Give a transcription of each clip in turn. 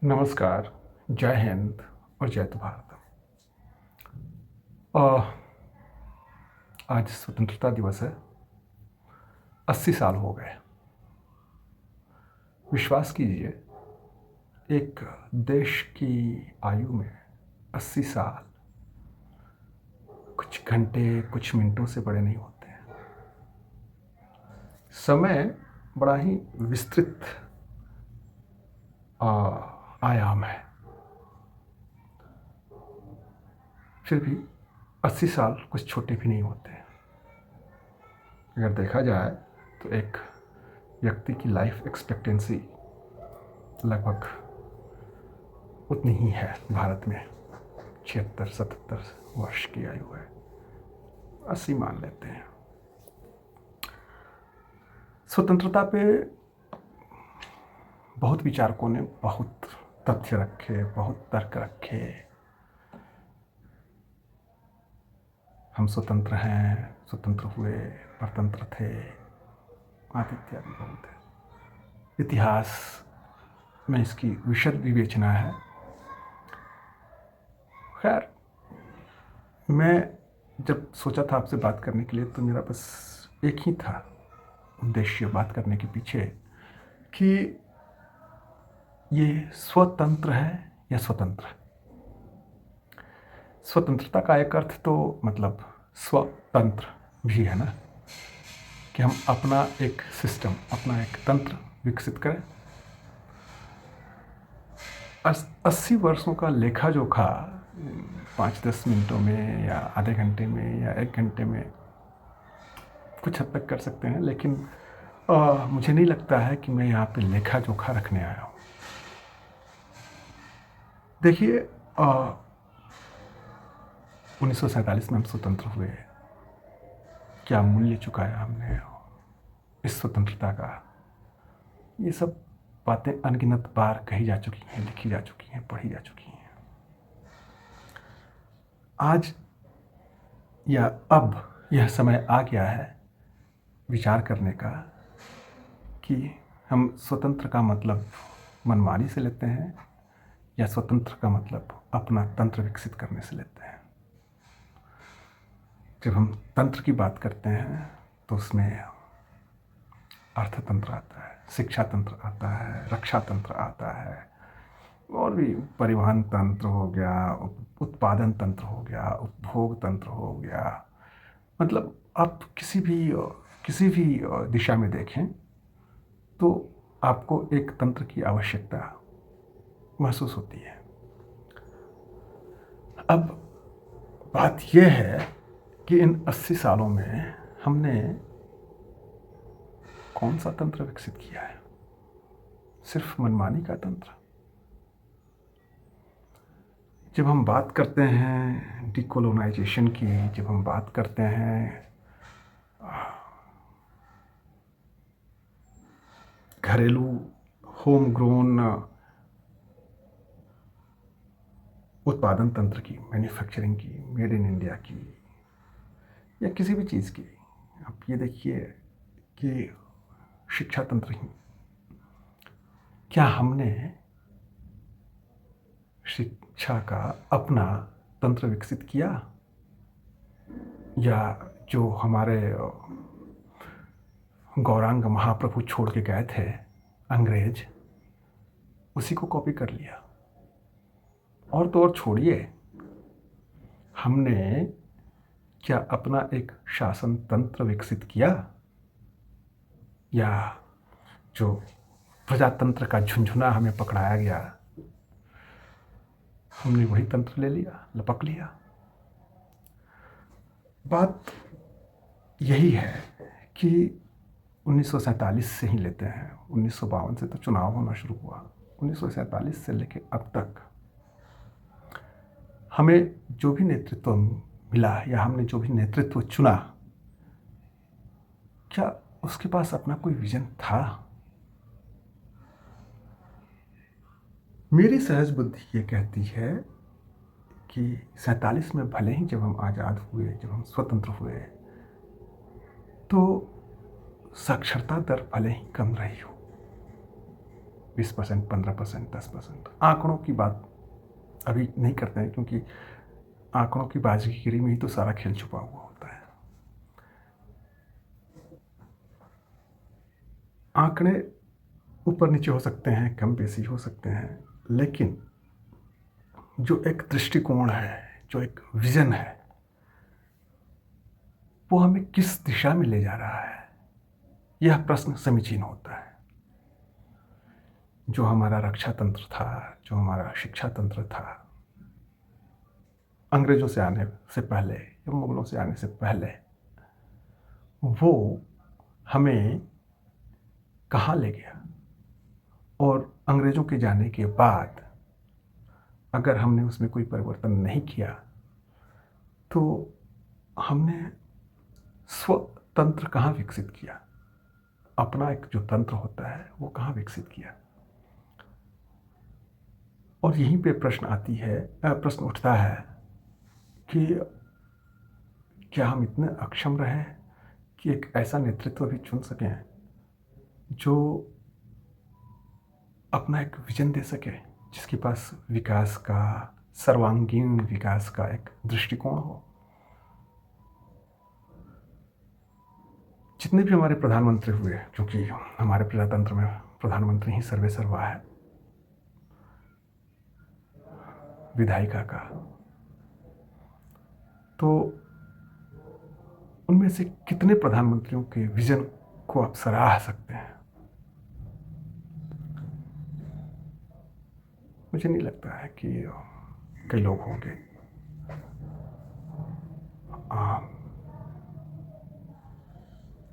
नमस्कार, जय हिंद और जय भारत। आज स्वतंत्रता दिवस है। 80 साल हो गए। विश्वास कीजिए, एक देश की आयु में 80 साल कुछ घंटे, कुछ मिनटों से बड़े नहीं होते हैं। समय बड़ा ही विस्तृत आयाम है। फिर भी 80 साल कुछ छोटे भी नहीं होते हैं। अगर देखा जाए तो एक व्यक्ति की लाइफ एक्सपेक्टेंसी लगभग उतनी ही है। भारत में 76-77 वर्ष की आयु है, 80 मान लेते हैं। स्वतंत्रता पे बहुत विचारकों ने बहुत तथ्य रखे, बहुत तर्क रखे। हम स्वतंत्र हैं, स्वतंत्र हुए, परतंत्र थे, आदि इत्यादि बहुत है। इतिहास में इसकी विशद विवेचना है। खैर, मैं जब सोचा था आपसे बात करने के लिए तो मेरा बस एक ही था उद्देश्य बात करने के पीछे कि ये स्वतंत्र है या स्वतंत्र है। स्वतंत्रता का एक अर्थ तो मतलब स्वतंत्र भी है ना, कि हम अपना एक सिस्टम, अपना एक तंत्र विकसित करें। 80 वर्षों का लेखा जोखा 5-10 मिनटों में या आधे घंटे में या 1 घंटे में कुछ हद तक कर सकते हैं, लेकिन मुझे नहीं लगता है कि मैं यहाँ पे लेखा जोखा रखने आया हूँ। देखिए, 1947 में हम स्वतंत्र हुए। क्या मूल्य चुकाया हमने इस स्वतंत्रता का, ये सब बातें अनगिनत बार कही जा चुकी हैं, लिखी जा चुकी हैं, पढ़ी जा चुकी हैं। आज या अब यह समय आ गया है विचार करने का कि हम स्वतंत्र का मतलब मनमानी से लेते हैं या स्वतंत्र का मतलब अपना तंत्र विकसित करने से लेते हैं। जब हम तंत्र की बात करते हैं तो उसमें अर्थतंत्र आता है, शिक्षा तंत्र आता है, रक्षा तंत्र आता है, और भी परिवहन तंत्र हो गया, उत्पादन तंत्र हो गया, उपभोग तंत्र हो गया। मतलब आप किसी भी दिशा में देखें तो आपको एक तंत्र की आवश्यकता महसूस होती है। अब बात यह है कि इन 80 सालों में हमने कौन सा तंत्र विकसित किया है? सिर्फ मनमानी का तंत्र। जब हम बात करते हैं डिकोलोनाइजेशन की, जब हम बात करते हैं घरेलू होम ग्रोन उत्पादन तंत्र की, मैन्युफैक्चरिंग की, मेड इन इंडिया की, या किसी भी चीज़ की, आप ये देखिए कि शिक्षा तंत्र ही, क्या हमने शिक्षा का अपना तंत्र विकसित किया, या जो हमारे गौरांग महाप्रभु छोड़ के गए थे अंग्रेज, उसी को कॉपी कर लिया? और तो और छोड़िए, हमने क्या अपना एक शासन तंत्र विकसित किया, या जो प्रजातंत्र का झुंझुना हमें पकड़ाया गया, हमने वही तंत्र ले लिया, लपक लिया? बात यही है कि 1947 से ही लेते हैं, 1952 से तो चुनाव होना शुरू हुआ, 1947 से लेकर अब तक हमें जो भी नेतृत्व मिला या हमने जो भी नेतृत्व चुना, क्या उसके पास अपना कोई विजन था? मेरी सहज बुद्धि ये कहती है कि 47 में भले ही जब हम आज़ाद हुए, जब हम स्वतंत्र हुए, तो साक्षरता दर भले ही कम रही हो, 20%, 15%, 10%। आंकड़ों की बात अभी नहीं करते हैं, क्योंकि आंकड़ों की बाजीगिरी में ही तो सारा खेल छुपा हुआ होता है। आंकड़े ऊपर नीचे हो सकते हैं, कम बेसी हो सकते हैं, लेकिन जो एक दृष्टिकोण है, जो एक विजन है, वो हमें किस दिशा में ले जा रहा है, यह प्रश्न समीचीन होता है। जो हमारा रक्षा तंत्र था, जो हमारा शिक्षा तंत्र था, अंग्रेजों से आने से पहले या मुगलों से आने से पहले, वो हमें कहाँ ले गया, और अंग्रेजों के जाने के बाद अगर हमने उसमें कोई परिवर्तन नहीं किया तो हमने स्वतंत्र कहाँ विकसित किया, अपना एक जो तंत्र होता है वो कहाँ विकसित किया। और यहीं पे प्रश्न उठता है कि क्या हम इतने अक्षम रहे कि एक ऐसा नेतृत्व भी चुन सकें जो अपना एक विजन दे सके, जिसके पास विकास का, सर्वांगीण विकास का एक दृष्टिकोण हो। जितने भी हमारे प्रधानमंत्री हुए, क्योंकि हमारे प्रजातंत्र में प्रधानमंत्री ही सर्वे सर्वा है, विधायिका का, तो उनमें से कितने प्रधानमंत्रियों के विजन को आप सराह सकते हैं? मुझे नहीं लगता है कि कई लोग होंगे।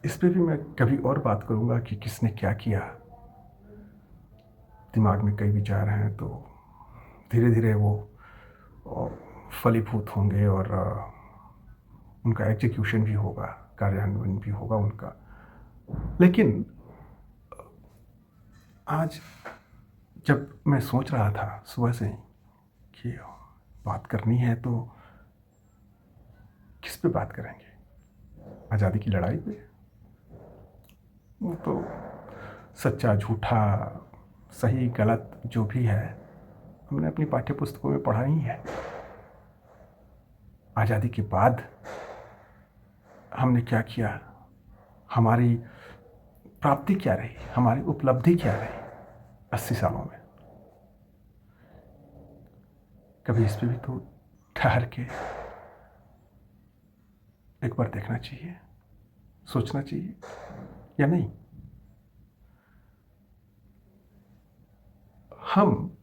इस पे भी मैं कभी और बात करूंगा कि किसने क्या किया। दिमाग में कई विचार हैं, तो धीरे धीरे वो फलीभूत होंगे और उनका एग्जीक्यूशन भी होगा, कार्यान्वयन भी होगा उनका। लेकिन आज जब मैं सोच रहा था सुबह से ही कि बात करनी है, तो किस पे बात करेंगे? आज़ादी की लड़ाई पे? वो तो सच्चा झूठा, सही गलत जो भी है, हमने अपनी पाठ्य पुस्तकों में पढ़ा ही है। आज़ादी के बाद हमने क्या किया, हमारी प्राप्ति क्या रही, हमारी उपलब्धि क्या रही 80 सालों में। कभी इस पे भी तो ठहर के एक बार देखना चाहिए, सोचना चाहिए, या नहीं? हम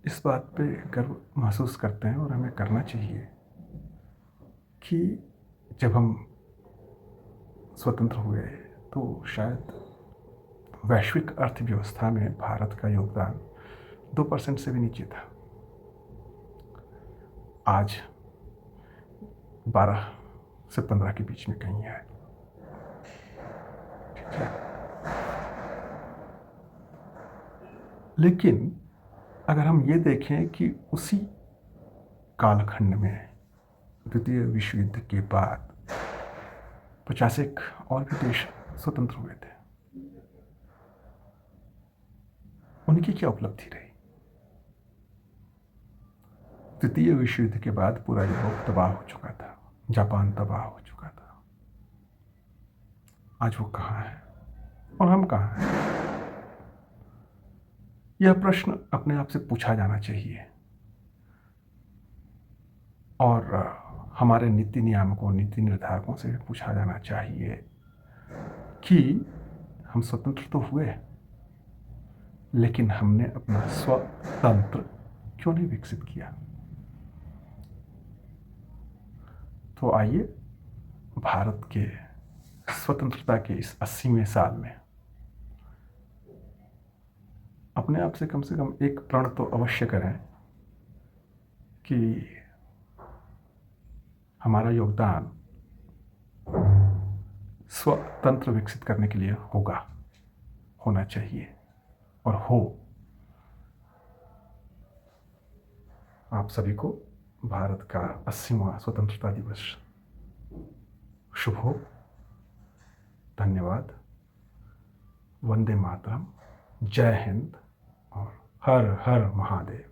इस बात पे गर्व महसूस करते हैं और हमें करना चाहिए कि जब हम स्वतंत्र हुए तो शायद वैश्विक अर्थव्यवस्था में भारत का योगदान 2% से भी नीचे था। आज 12 से 15 के बीच में कहीं है। ठीक है, लेकिन अगर हम ये देखें कि उसी कालखंड में द्वितीय विश्व युद्ध के बाद 50 और भी देश स्वतंत्र हुए थे, उनकी क्या उपलब्धि रही? द्वितीय विश्व युद्ध के बाद पूरा यूरोप तबाह हो चुका था, जापान तबाह हो चुका था। आज वो कहाँ है और हम कहाँ हैं? यह प्रश्न अपने आप से पूछा जाना चाहिए, और हमारे नीति नियामकों, नीति निर्धारकों से भी पूछा जाना चाहिए कि हम स्वतंत्र तो हुए, लेकिन हमने अपना स्वतंत्र क्यों नहीं विकसित किया? तो आइए भारत के स्वतंत्रता के इस 80वें साल में अपने आप से कम एक प्रण तो अवश्य करें कि हमारा योगदान स्वतंत्र विकसित करने के लिए होना चाहिए, और हो। आप सभी को भारत का 80वां स्वतंत्रता दिवस शुभ हो। धन्यवाद। वंदे मातरम। जय हिंद और हर हर महादेव।